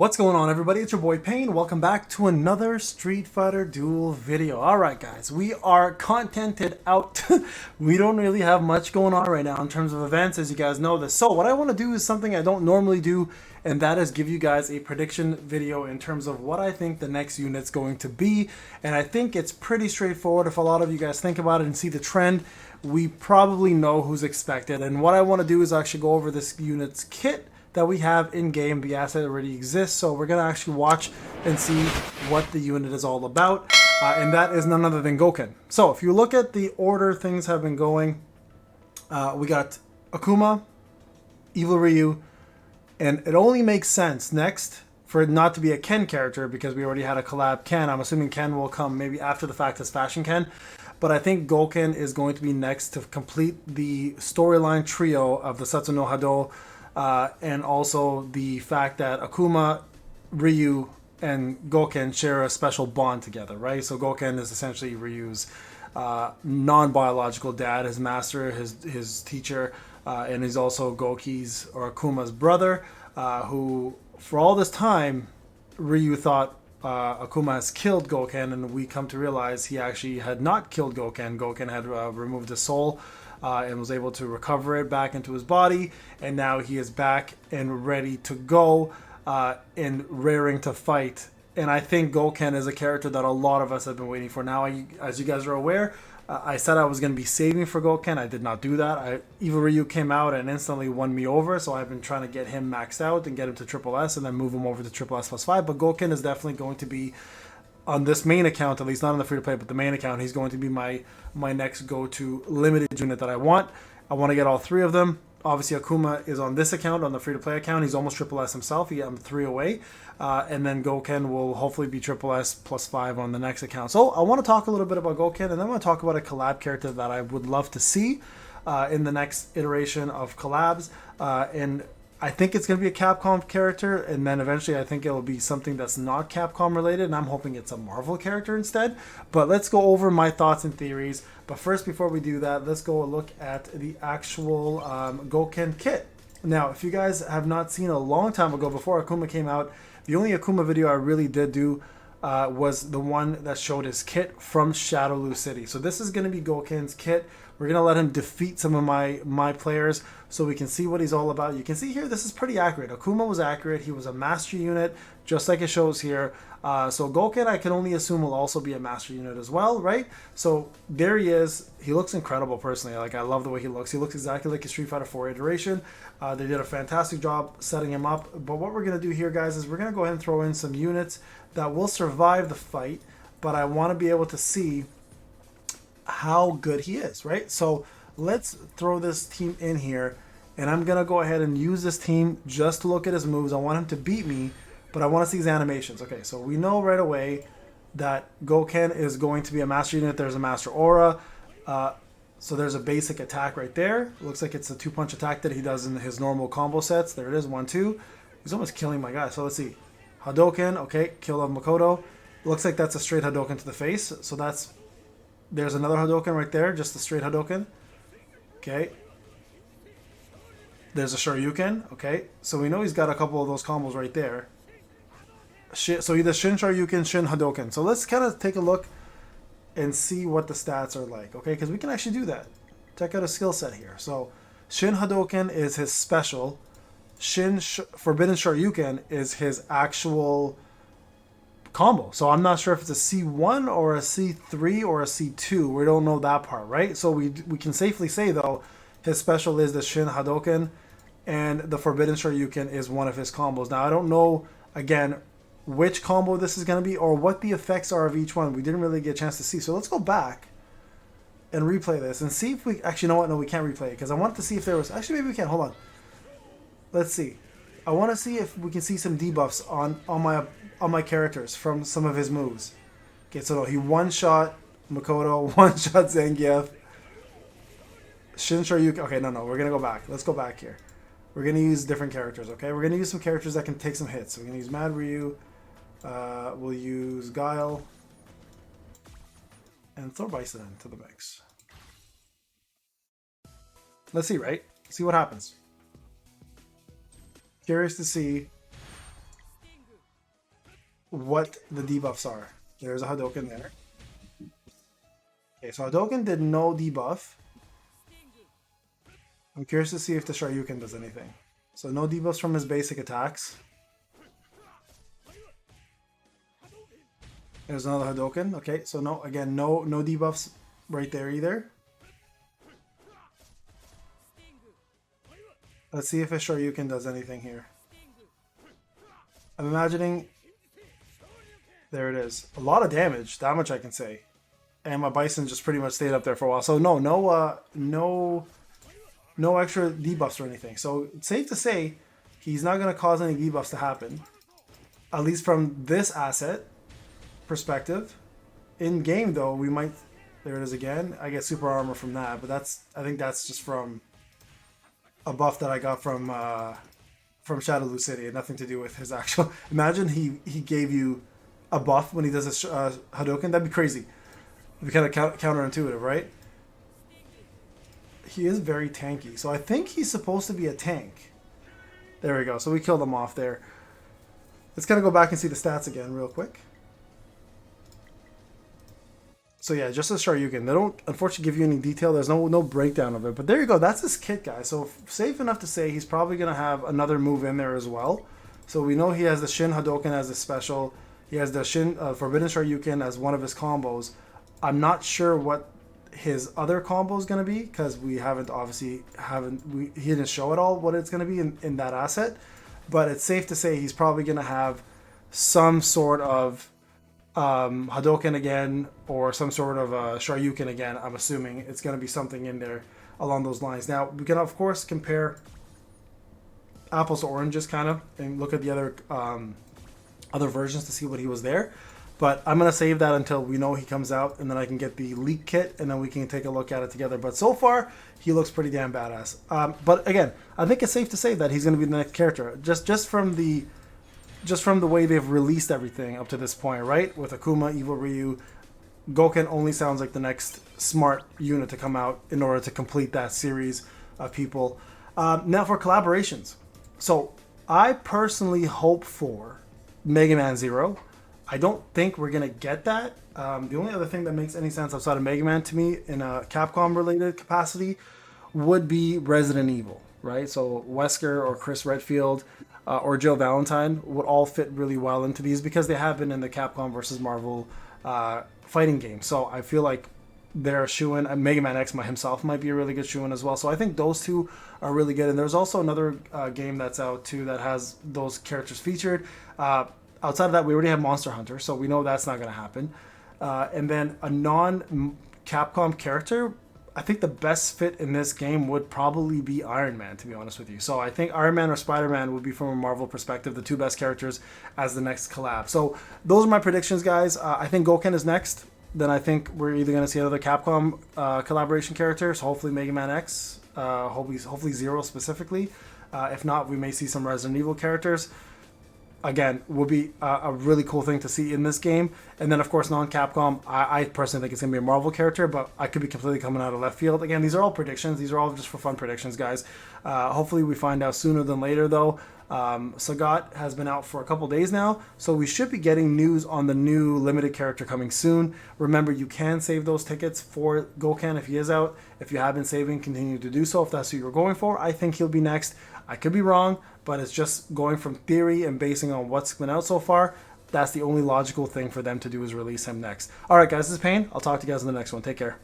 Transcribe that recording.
What's going on, everybody? It's your boy Payne. Welcome back to another Street Fighter Duel video. Alright guys, we are contented out. We don't really have much going on right now in terms of events, as you guys know this. So what I want to do is something I don't normally do, and that is give you guys a prediction video in terms of what I think the next unit's going to be. And I think it's pretty straightforward. If a lot of you guys think about it and see the trend, we probably know who's expected. And what I want to do is actually go over this unit's kit that we have in game. The asset already exists, so we're gonna actually watch and see what the unit is all about, and that is none other than Goken. So if you look at the order things have been going, we got Akuma, Evil Ryu, and it only makes sense next for it not to be a Ken character because we already had a collab Ken. I'm assuming Ken will come maybe after the fact as Fashion Ken, but I think Goken is going to be next to complete the storyline trio of the Satsu no Hado. And also the fact that Akuma, Ryu, and Goken share a special bond together, right? So Goken is essentially Ryu's non-biological dad, his master, his teacher, and he's also Goki's or Akuma's brother, who for all this time, Ryu thought Akuma has killed Goken, and we come to realize he actually had not killed Goken. Goken had removed his soul and was able to recover it back into his body, and now he is back and ready to go and raring to fight. And I think Goken is a character that a lot of us have been waiting for. Now, as you guys are aware, I said I was going to be saving for Goken. I did not do that. Evil Ryu came out and instantly won me over, so I've been trying to get him maxed out and get him to Triple S and then move him over to Triple S plus 5. But Goken is definitely going to be, on this main account, at least not on the free-to-play, but the main account, he's going to be my next go-to limited unit that I want. I want to get all three of them. Obviously, Akuma is on this account, on the free-to-play account. He's almost Triple S himself. I'm 3 away. And then Goken will hopefully be Triple S plus 5 on the next account. So I want to talk a little bit about Goken, and then I want to talk about a collab character that I would love to see in the next iteration of collabs. And I think it's going to be a Capcom character, and then eventually I think it'll be something that's not Capcom related, and I'm hoping it's a Marvel character instead. But let's go over my thoughts and theories. But first, before we do that, let's go look at the actual Goken kit. Now, if you guys have not seen a long time ago, before Akuma came out, the only Akuma video I really did do was the one that showed his kit from Shadowloo City. So this is going to be Goken's kit. We're going to let him defeat some of my players so we can see what he's all about. You can see here, this is pretty accurate. Akuma was accurate. He was a master unit, just like it shows here. So Goken, I can only assume, will also be a master unit as well, right? So there he is. He looks incredible, personally. Like, I love the way he looks. He looks exactly like a Street Fighter 4 iteration. They did a fantastic job setting him up. But what we're going to do here, guys, is we're going to go ahead and throw in some units that will survive the fight, but I want to be able to see how good he is, right? So let's throw this team in here, and I'm going to go ahead and use this team just to look at his moves. I want him to beat me, but I want to see his animations. Okay, so we know right away that Goken is going to be a master unit. There's a master aura. So there's a basic attack right there. It looks like it's a 2-punch attack that he does in his normal combo sets. There it is, 1-2. He's almost killing my guy. So let's see. Hadoken, okay, kill of Makoto. Looks like that's a straight Hadoken to the face. So there's another Hadoken right there, just a straight Hadoken. Okay. There's a Shoryuken, okay. So we know he's got a couple of those combos right there. So either Shin Shoryuken, Shin Hadoken. So let's kind of take a look and see what the stats are like, okay? Because we can actually do that. Check out a skill set here. So Shin Hadoken is his special. Forbidden Shoryuken is his actual combo. So I'm not sure if it's a C1 or a C3 or a C2. We don't know that part, right? So we can safely say, though, his special is the Shin Hadoken, and the Forbidden Shoryuken is one of his combos. Now, I don't know, again, which combo this is going to be or what the effects are of each one. We didn't really get a chance to see. So let's go back and replay this and see if we... Actually, you know what? No, we can't replay it because I wanted to see if there was... Actually, maybe we can. Hold on. Let's see. I want to see if we can see some debuffs on my characters from some of his moves. Okay, so no, he one-shot Makoto, one-shot Zangief, Shin Shoryuken. Okay, no, we're going to go back. Let's go back here. We're going to use different characters, okay? We're going to use some characters that can take some hits. So we're going to use Mad Ryu. We'll use Guile. And throw Bison into the mix. Let's see, right? See what happens. Curious to see what the debuffs are. There's a Hadouken there. Okay, so Hadouken did no debuff. I'm curious to see if the Shoryuken does anything. So no debuffs from his basic attacks. There's another Hadouken. Okay, so no, again, no debuffs right there either. Let's see if his Shoryuken does anything here. I'm imagining... There it is. A lot of damage, that much I can say. And my Bison just pretty much stayed up there for a while. So no extra debuffs or anything. So it's safe to say he's not going to cause any debuffs to happen. At least from this asset perspective. In game though, we might... There it is again. I get super armor from that, but I think that's just from a buff that I got from Shadowloo City, and nothing to do with his actual... Imagine he gave you a buff when he does his Hadouken. That'd be crazy. It'd be kind of counterintuitive, right? He is very tanky, so I think he's supposed to be a tank. There we go. So we killed him off there. Let's kind of go back and see the stats again real quick. So yeah, just a Shoryuken. They don't unfortunately give you any detail. There's no breakdown of it. But there you go. That's his kit, guys. So safe enough to say he's probably going to have another move in there as well. So we know he has the Shin Hadouken as a special. He has the Shin Forbidden Shoryuken as one of his combos. I'm not sure what his other combo is going to be because we he didn't show at all what it's going to be in that asset. But it's safe to say he's probably going to have some sort of Hadouken again or some sort of Shoryuken again. I'm assuming it's going to be something in there along those lines. Now we can of course compare apples to oranges kind of and look at the other versions to see what he was there, but I'm going to save that until we know he comes out, and then I can get the leak kit and then we can take a look at it together. But so far he looks pretty damn badass. But again, I think it's safe to say that he's going to be the next character just from the way they've released everything up to this point, right? With Akuma, Evil Ryu, Goken only sounds like the next smart unit to come out in order to complete that series of people. Now for collaborations. So I personally hope for Mega Man Zero. I don't think we're going to get that. The only other thing that makes any sense outside of Mega Man to me in a Capcom related capacity would be Resident Evil, right? So Wesker or Chris Redfield or Jill Valentine would all fit really well into these because they have been in the Capcom versus Marvel fighting game. So I feel like they're a shoo-in. Mega Man X himself might be a really good shoo-in as well. So I think those two are really good. And there's also another game that's out too that has those characters featured. Outside of that, we already have Monster Hunter, so we know that's not going to happen. And then a non-Capcom character, I think the best fit in this game would probably be Iron Man, to be honest with you. So I think Iron Man or Spider-Man would be, from a Marvel perspective, the two best characters as the next collab. So those are my predictions, guys. I think Goken is next. Then I think we're either going to see another Capcom collaboration character, so hopefully Mega Man X, hopefully Zero specifically. If not, we may see some Resident Evil characters. Again, would be a really cool thing to see in this game. And then, of course, non-Capcom, I personally think it's going to be a Marvel character, but I could be completely coming out of left field. Again, these are all predictions. These are all just for fun predictions, guys. Hopefully we find out sooner than later, though. Sagat has been out for a couple days now, so we should be getting news on the new limited character coming soon. Remember, you can save those tickets for Goken if he is out. If you have been saving, continue to do so if that's who you're going for. I think he'll be next. I could be wrong, but it's just going from theory and basing on what's been out so far. That's the only logical thing for them to do is release him next. All right, guys, this is Payne. I'll talk to you guys in the next one. Take care.